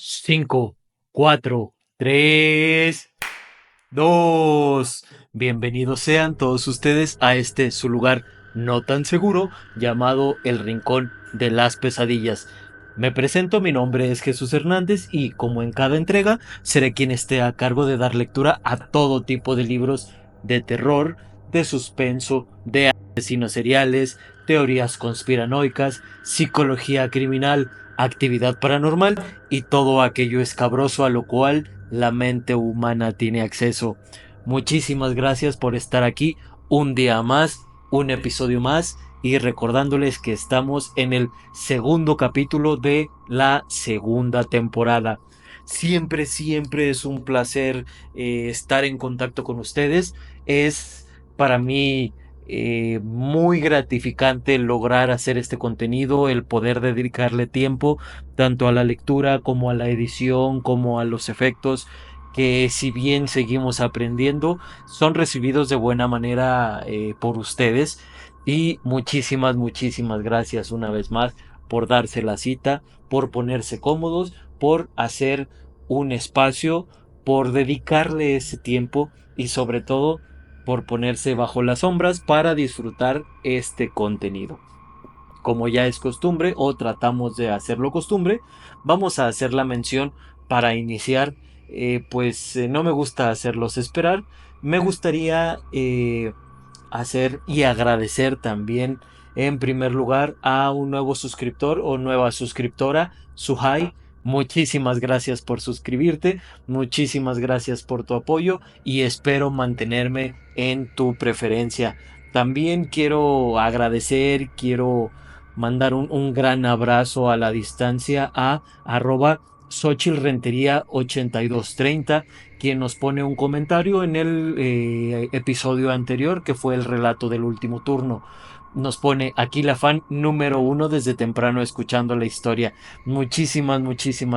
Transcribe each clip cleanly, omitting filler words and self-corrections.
5, 4, 3, 2. Bienvenidos sean todos ustedes a este su lugar no tan seguro llamado El Rincón de las Pesadillas. Me presento, mi nombre es Jesús Hernández y como en cada entrega seré quien esté a cargo de dar lectura a todo tipo de libros de terror, de suspenso, de asesinos seriales, teorías conspiranoicas, psicología criminal, actividad paranormal y todo aquello escabroso a lo cual la mente humana tiene acceso. Muchísimas gracias por estar aquí un día más, un episodio más y recordándoles que estamos en el segundo capítulo de la segunda temporada. Siempre es un placer estar en contacto con ustedes. Es para mí muy gratificante lograr hacer este contenido, el poder dedicarle tiempo tanto a la lectura como a la edición, como a los efectos, que si bien seguimos aprendiendo, son recibidos de buena manera por ustedes. Y muchísimas gracias una vez más por darse la cita, por ponerse cómodos, por hacer un espacio, por dedicarle ese tiempo y sobre todo por ponerse bajo las sombras para disfrutar este contenido. Como ya es costumbre o tratamos de hacerlo costumbre, vamos a hacer la mención para iniciar. No me gusta hacerlos esperar. Me gustaría hacer y agradecer también en primer lugar a un nuevo suscriptor o nueva suscriptora, Suhai. Muchísimas gracias por suscribirte, muchísimas gracias por tu apoyo y espero mantenerme en tu preferencia. También quiero agradecer, quiero mandar un gran abrazo a la distancia a arroba Xochilrentería 8230, quien nos pone un comentario en el episodio anterior, que fue el relato del último turno. Nos pone aquí la fan número uno desde temprano escuchando la historia. Muchísimas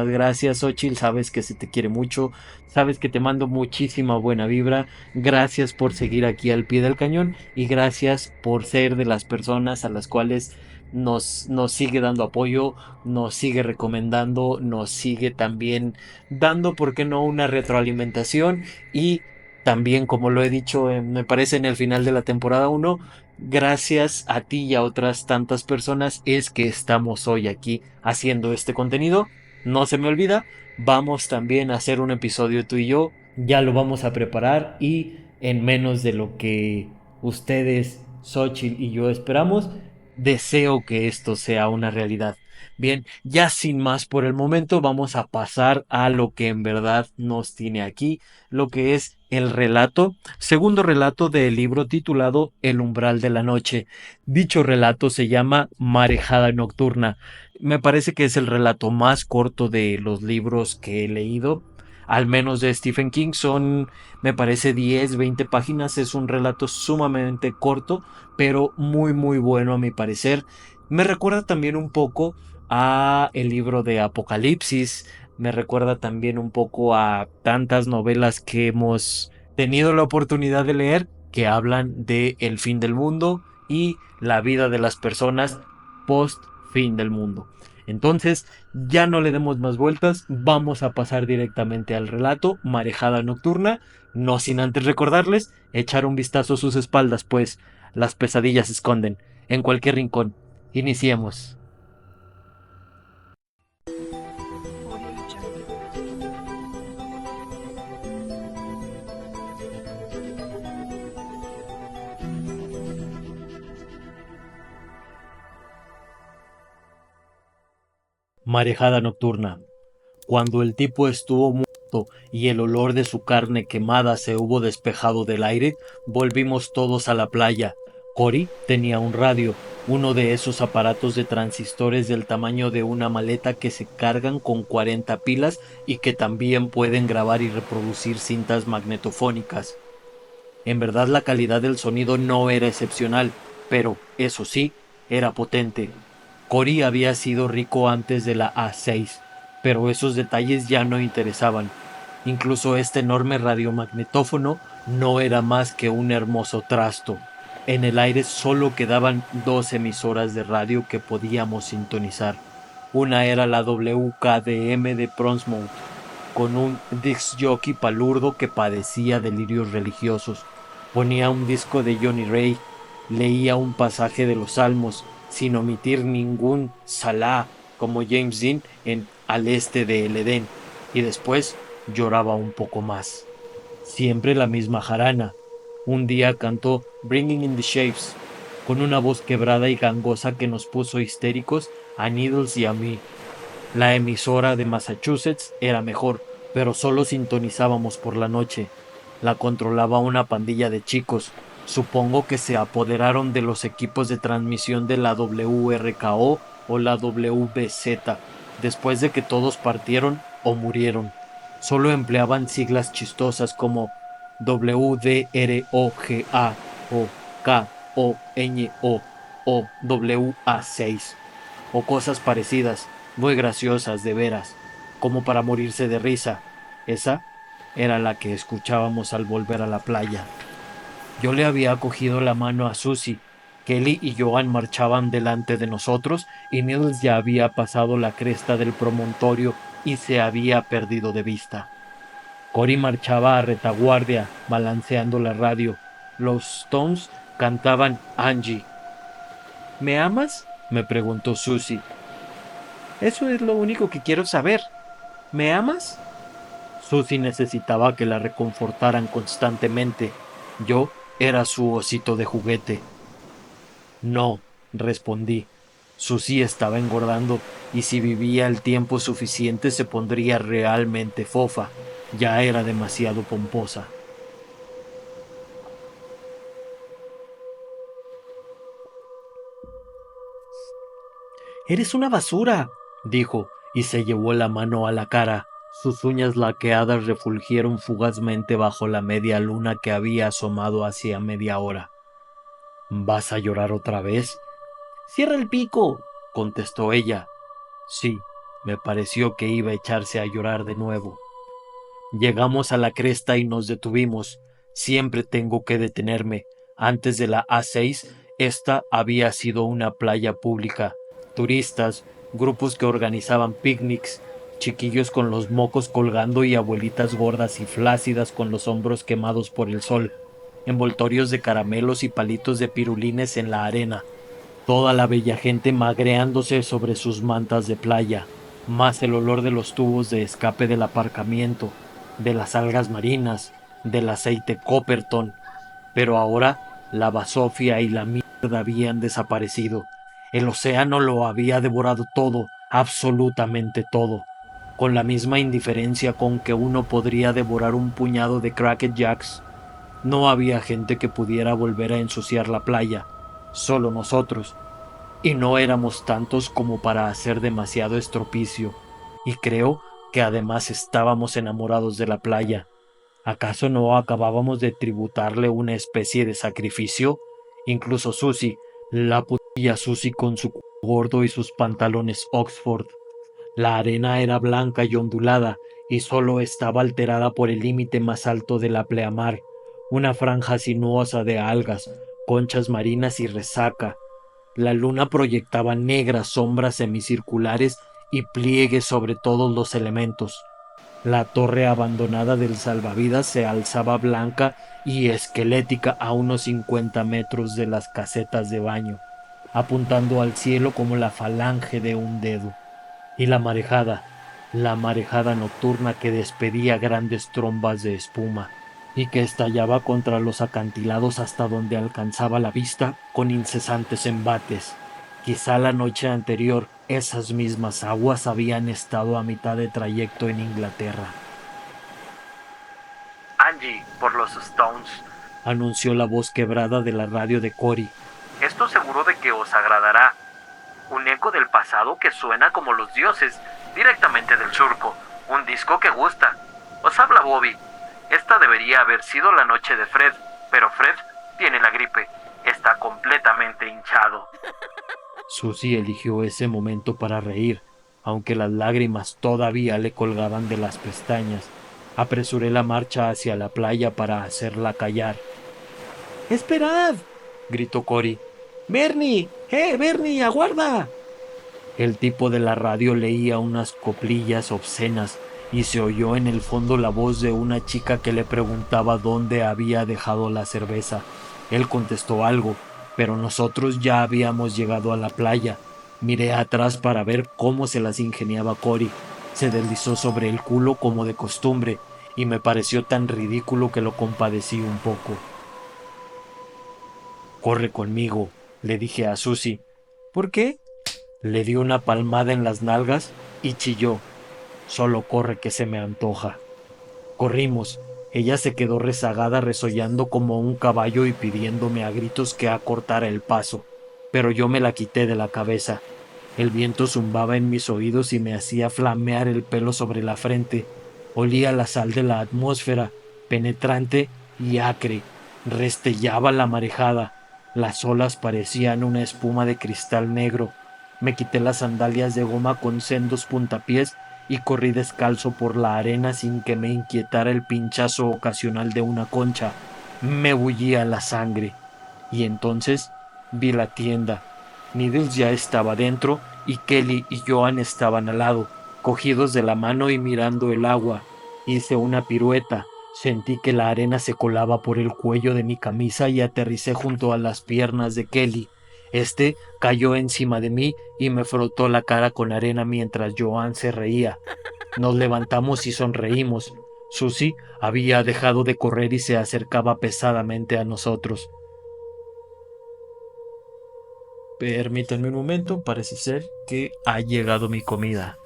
gracias, Xochil. Sabes que se te quiere mucho. Sabes que te mando muchísima buena vibra. Gracias por seguir aquí al pie del cañón y gracias por ser de las personas a las cuales nos sigue dando apoyo, nos sigue recomendando, nos sigue también dando, ¿por qué no?, una retroalimentación y también, como lo he dicho, me parece en el final de la temporada uno, gracias a ti y a otras tantas personas es que estamos hoy aquí haciendo este contenido. No se me olvida, vamos también a hacer un episodio tú y yo, ya lo vamos a preparar y en menos de lo que ustedes, Xochitl y yo esperamos, deseo que esto sea una realidad. Bien, ya sin más por el momento, vamos a pasar a lo que en verdad nos tiene aquí, lo que es el relato, segundo relato del libro titulado El umbral de la noche. Dicho relato se llama Marejada Nocturna. Me parece que es el relato más corto de los libros que he leído, al menos de Stephen King. Son, me parece, 10, 20 páginas. Es un relato sumamente corto, pero muy bueno a mi parecer. Me recuerda también un poco a el libro de Apocalipsis, me recuerda también un poco a tantas novelas que hemos tenido la oportunidad de leer que hablan de el fin del mundo y la vida de las personas post fin del mundo. Entonces, ya no le demos más vueltas, vamos a pasar directamente al relato Marejada Nocturna, no sin antes recordarles echar un vistazo a sus espaldas, pues las pesadillas se esconden en cualquier rincón. Iniciemos. Marejada nocturna. Cuando el tipo estuvo muerto y el olor de su carne quemada se hubo despejado del aire, volvimos todos a la playa. Cory tenía un radio, uno de esos aparatos de transistores del tamaño de una maleta que se cargan con 40 pilas y que también pueden grabar y reproducir cintas magnetofónicas. En verdad la calidad del sonido no era excepcional, pero, eso sí, era potente. Cory había sido rico antes de la A6, pero esos detalles ya no interesaban. Incluso este enorme radiomagnetófono no era más que un hermoso trasto. En el aire solo quedaban 2 emisoras de radio que podíamos sintonizar. Una era la WKDM de Portsmouth, con un disc jockey palurdo que padecía delirios religiosos. Ponía un disco de Johnny Ray, leía un pasaje de los Salmos, sin omitir ningún Salah, como James Dean en Al este de El Edén, y después lloraba un poco más. Siempre la misma jarana. Un día cantó Bringing in the Shapes, con una voz quebrada y gangosa que nos puso histéricos a Needles y a mí. La emisora de Massachusetts era mejor, pero solo sintonizábamos por la noche. La controlaba una pandilla de chicos. Supongo que se apoderaron de los equipos de transmisión de la WRKO o la WBZ, después de que todos partieron o murieron. Solo empleaban siglas chistosas como WDROGA o KONO o WA6 o cosas parecidas, muy graciosas de veras, como para morirse de risa. Esa era la que escuchábamos al volver a la playa. Yo le había cogido la mano a Susie. Kelly y Joan marchaban delante de nosotros y Nils ya había pasado la cresta del promontorio y se había perdido de vista. Cory marchaba a retaguardia, balanceando la radio. Los Stones cantaban Angie. ¿Me amas?, me preguntó Susie. Eso es lo único que quiero saber. ¿Me amas? Susie necesitaba que la reconfortaran constantemente. Yo era su osito de juguete. No, respondí. Susie estaba engordando y si vivía el tiempo suficiente se pondría realmente fofa. Ya era demasiado pomposa. Eres una basura, dijo, y se llevó la mano a la cara. Sus uñas laqueadas refulgieron fugazmente bajo la media luna que había asomado hacía media hora. ¿Vas a llorar otra vez? Cierra el pico, contestó ella. Sí, me pareció que iba a echarse a llorar de nuevo. Llegamos a la cresta y nos detuvimos. Siempre tengo que detenerme. Antes de la A6, esta había sido una playa pública. Turistas, grupos que organizaban picnics, chiquillos con los mocos colgando y abuelitas gordas y flácidas con los hombros quemados por el sol, envoltorios de caramelos y palitos de pirulines en la arena, toda la bella gente magreándose sobre sus mantas de playa, más el olor de los tubos de escape del aparcamiento, de las algas marinas, del aceite Copperton. Pero ahora la basofia y la mierda habían desaparecido. El océano lo había devorado todo, absolutamente todo, con la misma indiferencia con que uno podría devorar un puñado de Cracker Jacks. No había gente que pudiera volver a ensuciar la playa, solo nosotros, y no éramos tantos como para hacer demasiado estropicio, y creo que además estábamos enamorados de la playa. ¿Acaso no acabábamos de tributarle una especie de sacrificio? Incluso Susie, la putilla Susie con su culo gordo y sus pantalones Oxford. La arena era blanca y ondulada, y solo estaba alterada por el límite más alto de la pleamar, una franja sinuosa de algas, conchas marinas y resaca. La luna proyectaba negras sombras semicirculares y pliegues sobre todos los elementos. La torre abandonada del salvavidas se alzaba blanca y esquelética a unos 50 metros de las casetas de baño, apuntando al cielo como la falange de un dedo. Y la marejada nocturna que despedía grandes trombas de espuma y que estallaba contra los acantilados hasta donde alcanzaba la vista con incesantes embates. Quizá la noche anterior esas mismas aguas habían estado a mitad de trayecto en Inglaterra. Angie, por los Stones, anunció la voz quebrada de la radio de Cory. Estoy seguro de que os agradará. Un eco del pasado que suena como los dioses, directamente del surco. Un disco que gusta. Os habla Bobby. Esta debería haber sido la noche de Fred, pero Fred tiene la gripe. Está completamente hinchado. Susie eligió ese momento para reír, aunque las lágrimas todavía le colgaban de las pestañas. Apresuré la marcha hacia la playa para hacerla callar. ¡Esperad!, gritó Cory. ¡Bernie! ¡Bernie, aguarda! El tipo de la radio leía unas coplillas obscenas y se oyó en el fondo la voz de una chica que le preguntaba dónde había dejado la cerveza. Él contestó algo, pero nosotros ya habíamos llegado a la playa. Miré atrás para ver cómo se las ingeniaba Cory. Se deslizó sobre el culo como de costumbre, y me pareció tan ridículo que lo compadecí un poco. Corre conmigo, le dije a Susie. ¿Por qué? Le di una palmada en las nalgas y chilló. Solo corre que se me antoja. Corrimos. Ella se quedó rezagada resollando como un caballo y pidiéndome a gritos que acortara el paso, pero yo me la quité de la cabeza. El viento zumbaba en mis oídos y me hacía flamear el pelo sobre la frente. Olía la sal de la atmósfera, penetrante y acre. Restellaba la marejada. Las olas parecían una espuma de cristal negro. Me quité las sandalias de goma con sendos puntapiés y corrí descalzo por la arena sin que me inquietara el pinchazo ocasional de una concha. Me bullía la sangre. Y entonces vi la tienda. Needles ya estaba dentro y Kelly y Joan estaban al lado, cogidos de la mano y mirando el agua. Hice una pirueta. Sentí que la arena se colaba por el cuello de mi camisa y aterricé junto a las piernas de Kelly. Este cayó encima de mí y me frotó la cara con arena mientras Joan se reía. Nos levantamos y sonreímos. Susie había dejado de correr y se acercaba pesadamente a nosotros. Permítanme un momento, parece ser que ha llegado mi comida.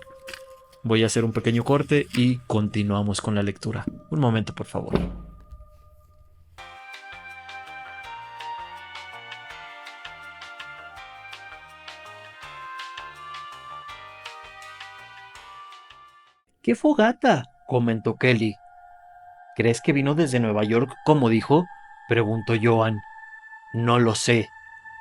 Voy a hacer un pequeño corte y continuamos con la lectura. Un momento, por favor. ¡Qué fogata!, comentó Kelly. ¿Crees que vino desde Nueva York, como dijo?, preguntó Joan. No lo sé.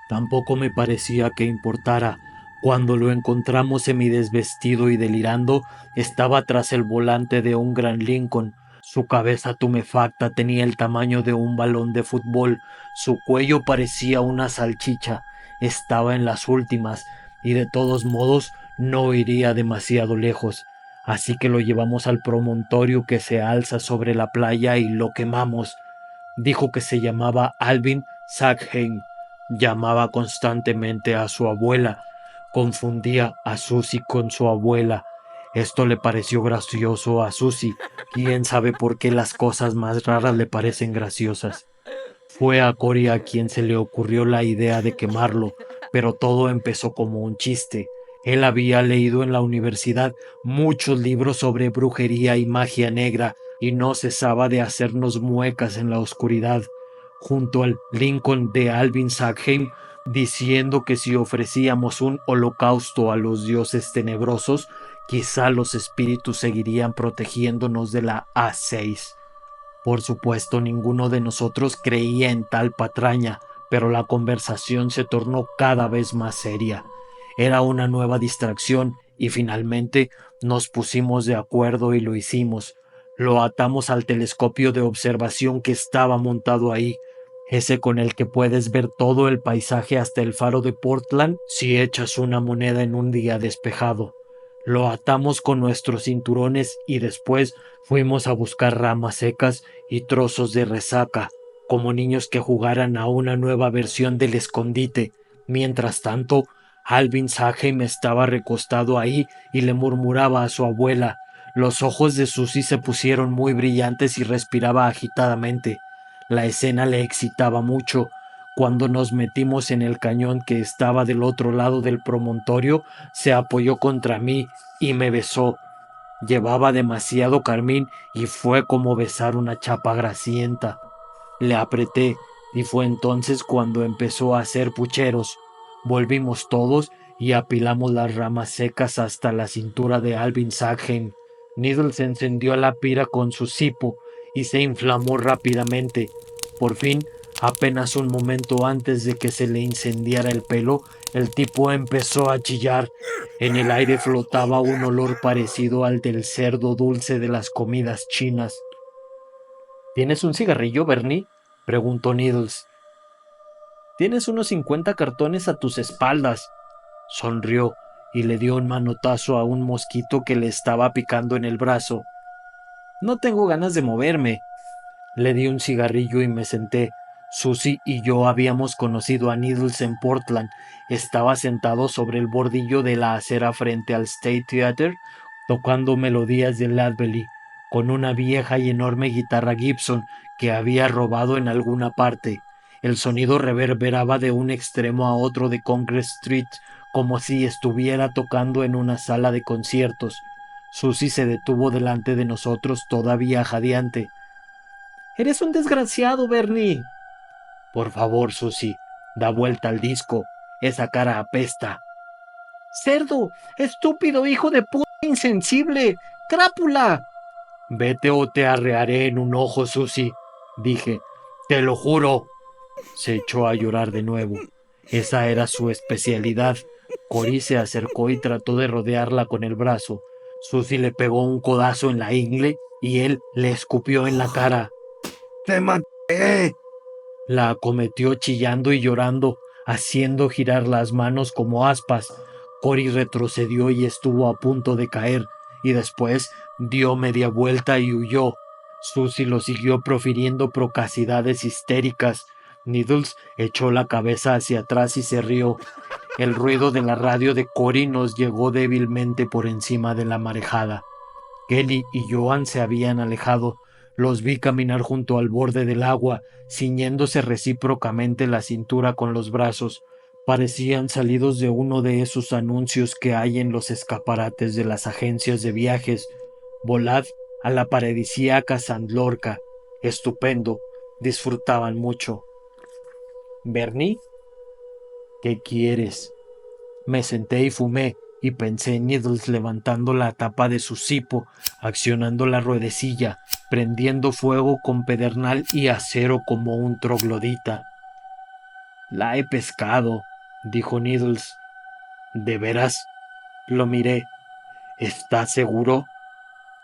Tampoco me parecía que importara. Cuando lo encontramos semidesvestido y delirando, estaba tras el volante de un gran Lincoln. Su cabeza tumefacta tenía el tamaño de un balón de fútbol, su cuello parecía una salchicha, estaba en las últimas, y de todos modos no iría demasiado lejos. Así que lo llevamos al promontorio que se alza sobre la playa y lo quemamos. Dijo que se llamaba Alvin Sackheim. Llamaba constantemente a su abuela. Confundía a Susie con su abuela. Esto le pareció gracioso a Susie. Quién sabe por qué las cosas más raras le parecen graciosas. Fue a Cory a quien se le ocurrió la idea de quemarlo, pero todo empezó como un chiste. Él había leído en la universidad muchos libros sobre brujería y magia negra y no cesaba de hacernos muecas en la oscuridad, junto al Lincoln de Alvin Sackheim, diciendo que si ofrecíamos un holocausto a los dioses tenebrosos, quizá los espíritus seguirían protegiéndonos de la A6. Por supuesto, ninguno de nosotros creía en tal patraña, pero la conversación se tornó cada vez más seria. Era una nueva distracción y finalmente nos pusimos de acuerdo y lo hicimos. Lo atamos al telescopio de observación que estaba montado ahí, ese con el que puedes ver todo el paisaje hasta el faro de Portland si echas una moneda en un día despejado. Lo atamos con nuestros cinturones y después fuimos a buscar ramas secas y trozos de resaca, como niños que jugaran a una nueva versión del escondite. Mientras tanto, Alvin Sackheim estaba recostado ahí y le murmuraba a su abuela. Los ojos de Susie se pusieron muy brillantes y respiraba agitadamente. La escena le excitaba mucho. Cuando nos metimos en el cañón que estaba del otro lado del promontorio, se apoyó contra mí y me besó. Llevaba demasiado carmín y fue como besar una chapa grasienta. Le apreté y fue entonces cuando empezó a hacer pucheros. Volvimos todos y apilamos las ramas secas hasta la cintura de Alvin Sackheim. Needles encendió la pira con su cipo y se inflamó rápidamente. Por fin, apenas un momento antes de que se le incendiara el pelo, el tipo empezó a chillar. En el aire flotaba un olor parecido al del cerdo dulce de las comidas chinas. ¿Tienes un cigarrillo, Bernie?, preguntó Needles. Tienes unos 50 cartones a tus espaldas. Sonrió y le dio un manotazo a un mosquito que le estaba picando en el brazo. No tengo ganas de moverme. Le di un cigarrillo y me senté. Susie y yo habíamos conocido a Needles en Portland. Estaba sentado sobre el bordillo de la acera frente al State Theater, tocando melodías de Ladbelly, con una vieja y enorme guitarra Gibson que había robado en alguna parte. El sonido reverberaba de un extremo a otro de Congress Street, como si estuviera tocando en una sala de conciertos. Susie se detuvo delante de nosotros, todavía jadeante. Eres un desgraciado, Bernie. Por favor, Susie, da vuelta al disco. Esa cara apesta. Cerdo, estúpido hijo de puta insensible. Crápula. Vete o te arrearé en un ojo, Susie, dije. Te lo juro. Se echó a llorar de nuevo. Esa era su especialidad. Cory se acercó y trató de rodearla con el brazo. Susie le pegó un codazo en la ingle y él le escupió en la cara. ¡Te maté! La acometió chillando y llorando, haciendo girar las manos como aspas. Cory retrocedió y estuvo a punto de caer, y después dio media vuelta y huyó. Susie lo siguió profiriendo procacidades histéricas. Needles echó la cabeza hacia atrás y se rió. El ruido de la radio de Cory nos llegó débilmente por encima de la marejada. Kelly y Joan se habían alejado. Los vi caminar junto al borde del agua, ciñéndose recíprocamente la cintura con los brazos. Parecían salidos de uno de esos anuncios que hay en los escaparates de las agencias de viajes. Volad a la paradisíaca San Lorca. Estupendo. Disfrutaban mucho. ¿Bernie? ¿Qué quieres? Me senté y fumé, y pensé en Needles levantando la tapa de su cipo, accionando la ruedecilla, prendiendo fuego con pedernal y acero como un troglodita. La he pescado, dijo Needles. ¿De veras? Lo miré. ¿Estás seguro?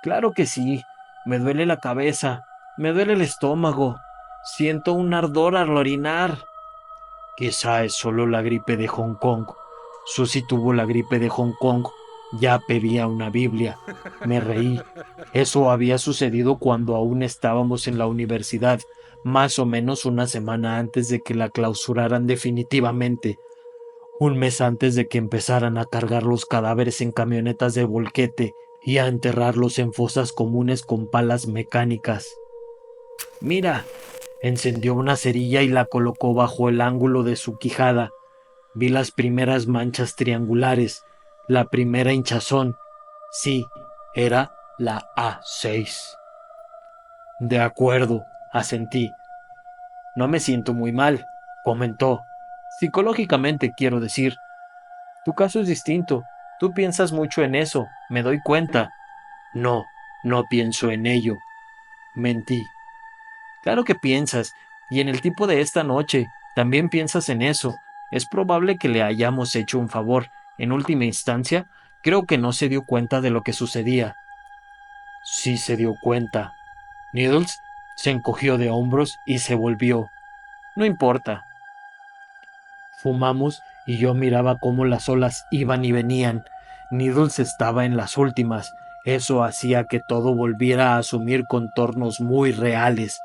Claro que sí. Me duele la cabeza, me duele el estómago. Siento un ardor al orinar. Quizá es solo la gripe de Hong Kong. Susie tuvo la gripe de Hong Kong. Ya pedía una Biblia. Me reí. Eso había sucedido cuando aún estábamos en la universidad, más o menos una semana antes de que la clausuraran definitivamente. Un mes antes de que empezaran a cargar los cadáveres en camionetas de volquete y a enterrarlos en fosas comunes con palas mecánicas. Mira, encendió una cerilla y la colocó bajo el ángulo de su quijada. Vi las primeras manchas triangulares, la primera hinchazón. Sí, era la A6. De acuerdo, asentí. No me siento muy mal, comentó. Psicológicamente, quiero decir. Tu caso es distinto. Tú piensas mucho en eso, me doy cuenta. No, no pienso en ello. Mentí. Claro que piensas, y en el tipo de esta noche, también piensas en eso. Es probable que le hayamos hecho un favor. En última instancia, creo que no se dio cuenta de lo que sucedía. Sí se dio cuenta. Needles se encogió de hombros y se volvió. No importa. Fumamos y yo miraba cómo las olas iban y venían. Needles estaba en las últimas. Eso hacía que todo volviera a asumir contornos muy reales.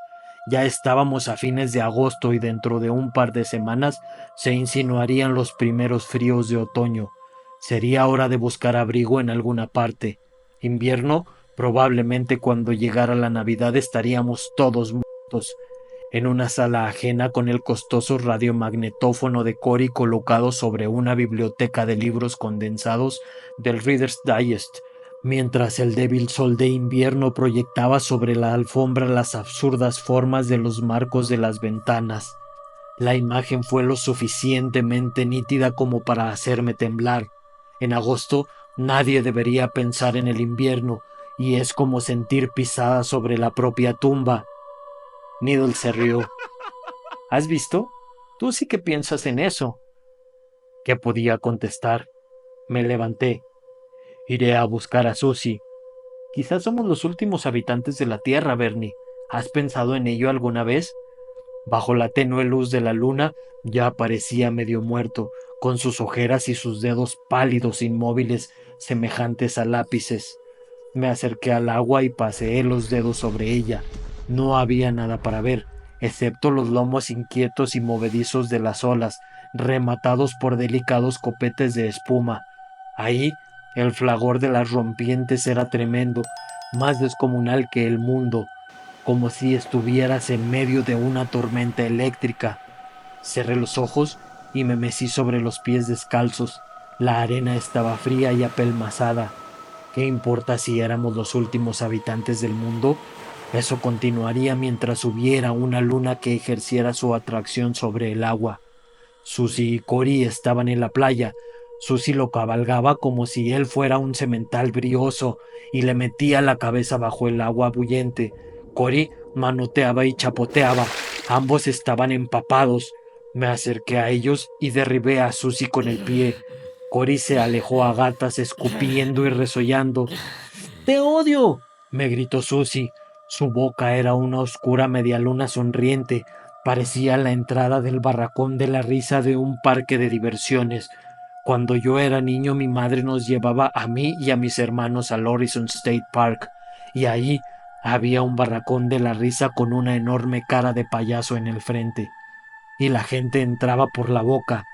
Ya estábamos a fines de agosto y dentro de un par de semanas se insinuarían los primeros fríos de otoño. Sería hora de buscar abrigo en alguna parte. Invierno, probablemente cuando llegara la Navidad estaríamos todos muertos. En una sala ajena con el costoso radiomagnetófono de Cory colocado sobre una biblioteca de libros condensados del Reader's Digest, mientras el débil sol de invierno proyectaba sobre la alfombra las absurdas formas de los marcos de las ventanas. La imagen fue lo suficientemente nítida como para hacerme temblar. En agosto nadie debería pensar en el invierno, y es como sentir pisada sobre la propia tumba. Needle se rió. ¿Has visto? Tú sí que piensas en eso. ¿Qué podía contestar? Me levanté. Iré a buscar a Susie. Quizás somos los últimos habitantes de la Tierra, Bernie. ¿Has pensado en ello alguna vez? Bajo la tenue luz de la luna ya parecía medio muerto, con sus ojeras y sus dedos pálidos inmóviles semejantes a lápices. Me acerqué al agua y paseé los dedos sobre ella. No había nada para ver, excepto los lomos inquietos y movedizos de las olas, rematados por delicados copetes de espuma. Ahí, el fragor de las rompientes era tremendo, más descomunal que el mundo, como si estuvieras en medio de una tormenta eléctrica. Cerré los ojos y me mecí sobre los pies descalzos. La arena estaba fría y apelmazada. ¿Qué importa si éramos los últimos habitantes del mundo? Eso continuaría mientras hubiera una luna que ejerciera su atracción sobre el agua. Susie y Cory estaban en la playa. Susie lo cabalgaba como si él fuera un semental brioso y le metía la cabeza bajo el agua bullente. Cory manoteaba y chapoteaba. Ambos estaban empapados. Me acerqué a ellos y derribé a Susie con el pie. Cory se alejó a gatas, escupiendo y resollando. ¡Te odio!, me gritó Susie. Su boca era una oscura medialuna sonriente. Parecía la entrada del barracón de la risa de un parque de diversiones. Cuando yo era niño, mi madre nos llevaba a mí y a mis hermanos al Horizon State Park, y ahí había un barracón de la risa con una enorme cara de payaso en el frente, y la gente entraba por la boca.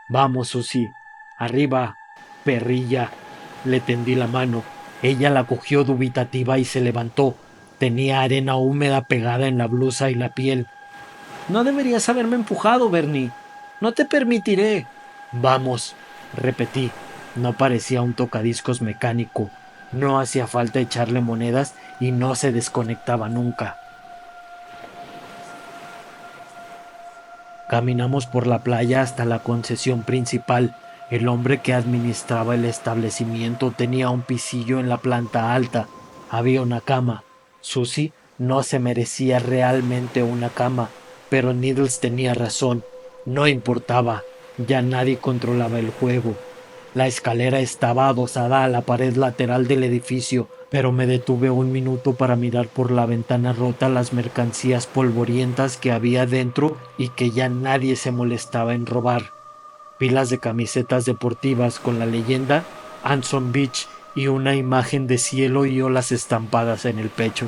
Vamos, Susie, arriba, perrilla. Le tendí la mano. Ella la cogió dubitativa y se levantó. Tenía arena húmeda pegada en la blusa y la piel. No deberías haberme empujado, Bernie. No te permitiré. Vamos, repetí. No parecía un tocadiscos mecánico. No hacía falta echarle monedas y no se desconectaba nunca. Caminamos por la playa hasta la concesión principal. El hombre que administraba el establecimiento tenía un pisillo en la planta alta. Había una cama. Susie no se merecía realmente una cama, pero Needles tenía razón. No importaba. Ya nadie controlaba el juego. La escalera estaba adosada a la pared lateral del edificio, pero me detuve un minuto para mirar por la ventana rota las mercancías polvorientas que había dentro y que ya nadie se molestaba en robar. Pilas de camisetas deportivas con la leyenda Anson Beach y una imagen de cielo y olas estampadas en el pecho.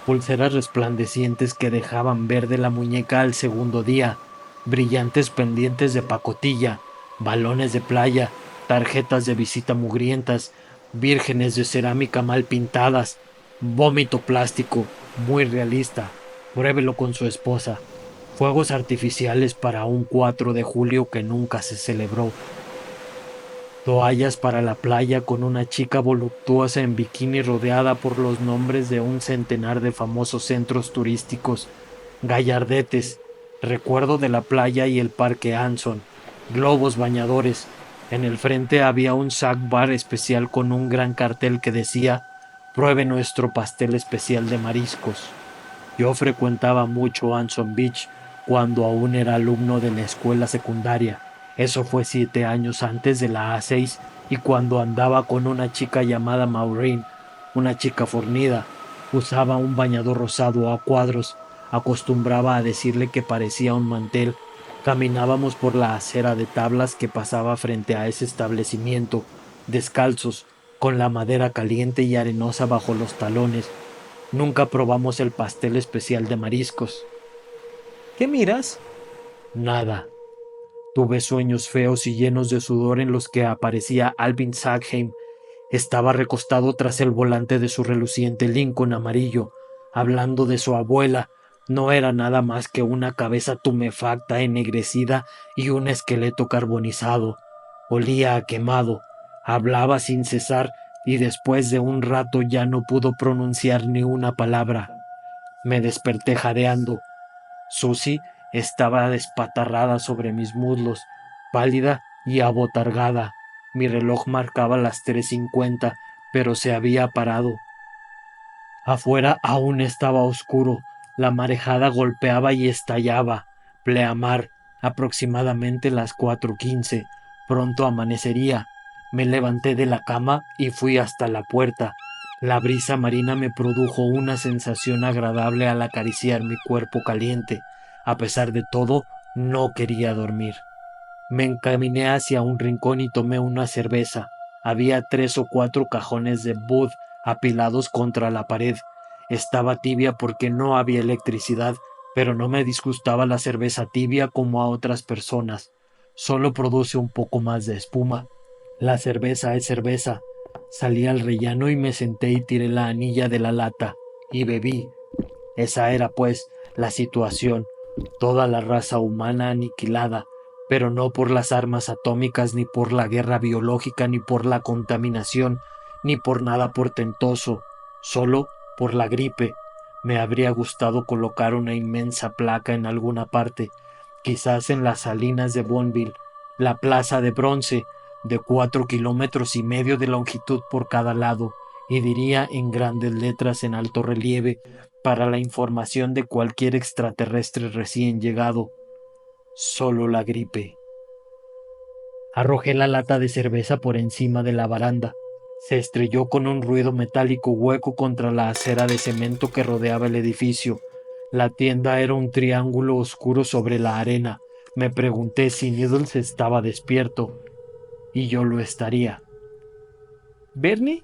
Pulseras resplandecientes que dejaban verde la muñeca al segundo día, brillantes pendientes de pacotilla, balones de playa, tarjetas de visita mugrientas, vírgenes de cerámica mal pintadas, vómito plástico, muy realista. Pruébelo con su esposa. Fuegos artificiales para un 4 de julio que nunca se celebró. Toallas para la playa con una chica voluptuosa en bikini rodeada por los nombres de un centenar de famosos centros turísticos. Gallardetes, recuerdo de la playa y el parque Anson. Globos bañadores. En el frente había un sack bar especial con un gran cartel que decía: pruebe nuestro pastel especial de mariscos. Yo frecuentaba mucho Anson Beach cuando aún era alumno de la escuela secundaria. Eso fue 7 años antes de la A6 y cuando andaba con una chica llamada Maureen, una chica fornida. Usaba un bañador rosado a cuadros. Acostumbraba a decirle que parecía un mantel. Caminábamos por la acera de tablas que pasaba frente a ese establecimiento, descalzos, con la madera caliente y arenosa bajo los talones. Nunca probamos el pastel especial de mariscos. ¿Qué miras? Nada. Tuve sueños feos y llenos de sudor en los que aparecía Alvin Sackheim. Estaba recostado tras el volante de su reluciente Lincoln amarillo, hablando de su abuela. No era nada más que una cabeza tumefacta, ennegrecida y un esqueleto carbonizado. Olía a quemado, hablaba sin cesar y después de un rato ya no pudo pronunciar ni una palabra. Me desperté jadeando. Susie estaba despatarrada sobre mis muslos, pálida y abotargada. Mi reloj marcaba las 3:50, pero se había parado. Afuera aún estaba oscuro. La marejada golpeaba y estallaba. Pleamar, aproximadamente las 4:15. Pronto amanecería. Me levanté de la cama y fui hasta la puerta. La brisa marina me produjo una sensación agradable al acariciar mi cuerpo caliente. A pesar de todo, no quería dormir. Me encaminé hacia un rincón y tomé una cerveza. Había 3 o 4 cajones de Bud apilados contra la pared. Estaba tibia porque no había electricidad, pero no me disgustaba la cerveza tibia como a otras personas. Solo produce un poco más de espuma. La cerveza es cerveza. Salí al rellano y me senté y tiré la anilla de la lata. Y bebí. Esa era, pues, la situación. Toda la raza humana aniquilada, pero no por las armas atómicas, ni por la guerra biológica, ni por la contaminación, ni por nada portentoso, solo por la gripe. Me habría gustado colocar una inmensa placa en alguna parte, quizás en las salinas de Bonneville, la plaza de bronce, de 4,5 kilómetros de longitud por cada lado, y diría en grandes letras en alto relieve, para la información de cualquier extraterrestre recién llegado: solo la gripe. Arrojé la lata de cerveza por encima de la baranda. Se estrelló con un ruido metálico hueco contra la acera de cemento que rodeaba el edificio. La tienda era un triángulo oscuro sobre la arena. Me pregunté si Needles estaba despierto, y yo lo estaría. ¿Bernie?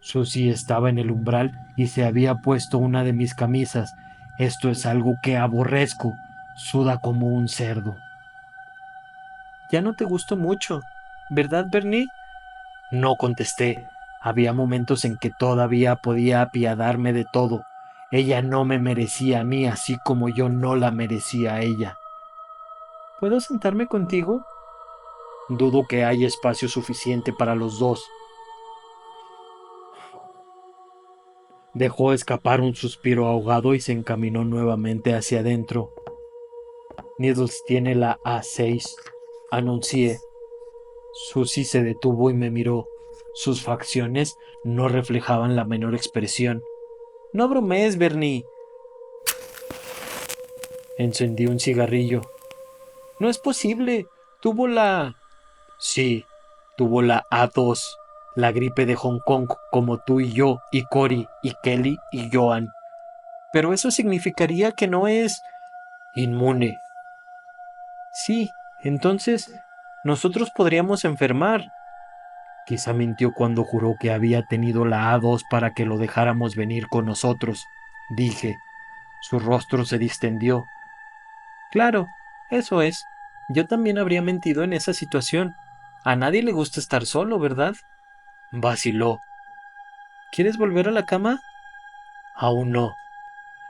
Susie estaba en el umbral y se había puesto una de mis camisas. Esto es algo que aborrezco. Suda como un cerdo. Ya no te gustó mucho, ¿verdad, Bernie? No contesté. Había momentos en que todavía podía apiadarme de todo. Ella no me merecía a mí, así como yo no la merecía a ella. ¿Puedo sentarme contigo? Dudo que haya espacio suficiente para los dos. Dejó escapar un suspiro ahogado y se encaminó nuevamente hacia adentro. Needles tiene la A6, anuncié. Susie se detuvo y me miró. Sus facciones no reflejaban la menor expresión. No bromees, Bernie. Encendí un cigarrillo. No es posible. Tuvo la... Sí, tuvo la A2. La gripe de Hong Kong, como tú y yo, y Cory, y Kelly, y Joan. Pero eso significaría que no es... inmune. Sí, entonces nosotros podríamos enfermar. Quizá mintió cuando juró que había tenido la A2 para que lo dejáramos venir con nosotros, dije. Su rostro se distendió. Claro, eso es. Yo también habría mentido en esa situación. A nadie le gusta estar solo, ¿verdad? Vaciló. ¿Quieres volver a la cama? Aún no.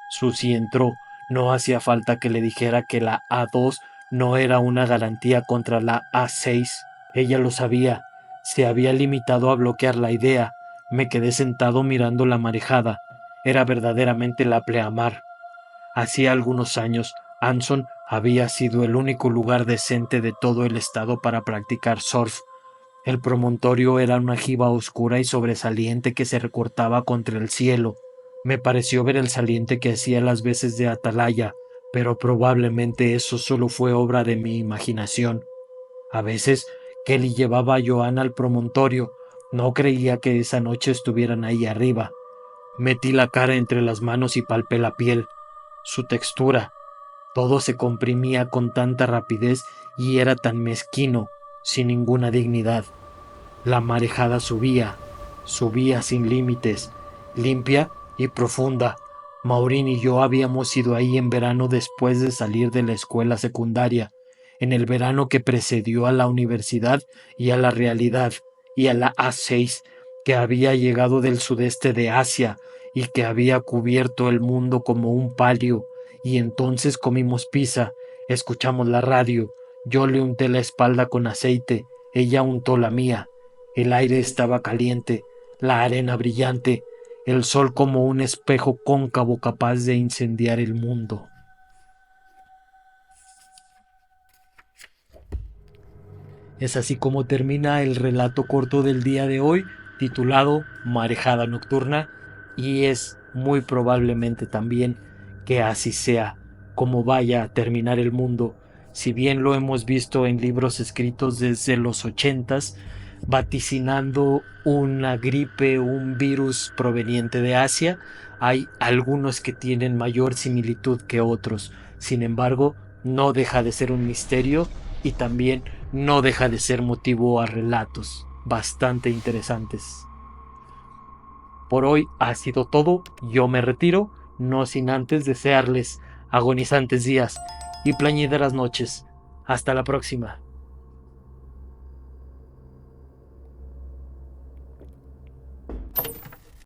Susie entró. No hacía falta que le dijera que la A2 no era una garantía contra la A6. Ella lo sabía. Se había limitado a bloquear la idea. Me quedé sentado mirando la marejada. Era verdaderamente la pleamar. Hacía algunos años, Anson había sido el único lugar decente de todo el estado para practicar surf. El promontorio era una jiba oscura y sobresaliente que se recortaba contra el cielo. Me pareció ver el saliente que hacía las veces de atalaya, pero probablemente eso solo fue obra de mi imaginación. A veces Kelly llevaba a Joan al promontorio. No creía que esa noche estuvieran ahí arriba. Metí la cara entre las manos y palpé la piel. Su textura. Todo se comprimía con tanta rapidez y era tan mezquino, sin ninguna dignidad. La marejada subía, subía sin límites, limpia y profunda. Maureen y yo habíamos ido ahí en verano después de salir de la escuela secundaria, en el verano que precedió a la universidad y a la realidad, y a la A6, que había llegado del sudeste de Asia y que había cubierto el mundo como un palio. Y entonces comimos pizza, escuchamos la radio, yo le unté la espalda con aceite, ella untó la mía. El aire estaba caliente, la arena brillante, el sol como un espejo cóncavo capaz de incendiar el mundo. Es así como termina el relato corto del día de hoy, titulado Marejada Nocturna, y es muy probablemente también que así sea como vaya a terminar el mundo. Si bien lo hemos visto en libros escritos desde los 80s, vaticinando una gripe, un virus proveniente de Asia, hay algunos que tienen mayor similitud que otros. Sin embargo, no deja de ser un misterio y también no deja de ser motivo a relatos bastante interesantes. Por hoy ha sido todo, yo me retiro, no sin antes desearles agonizantes días y plañideras noches. Hasta la próxima.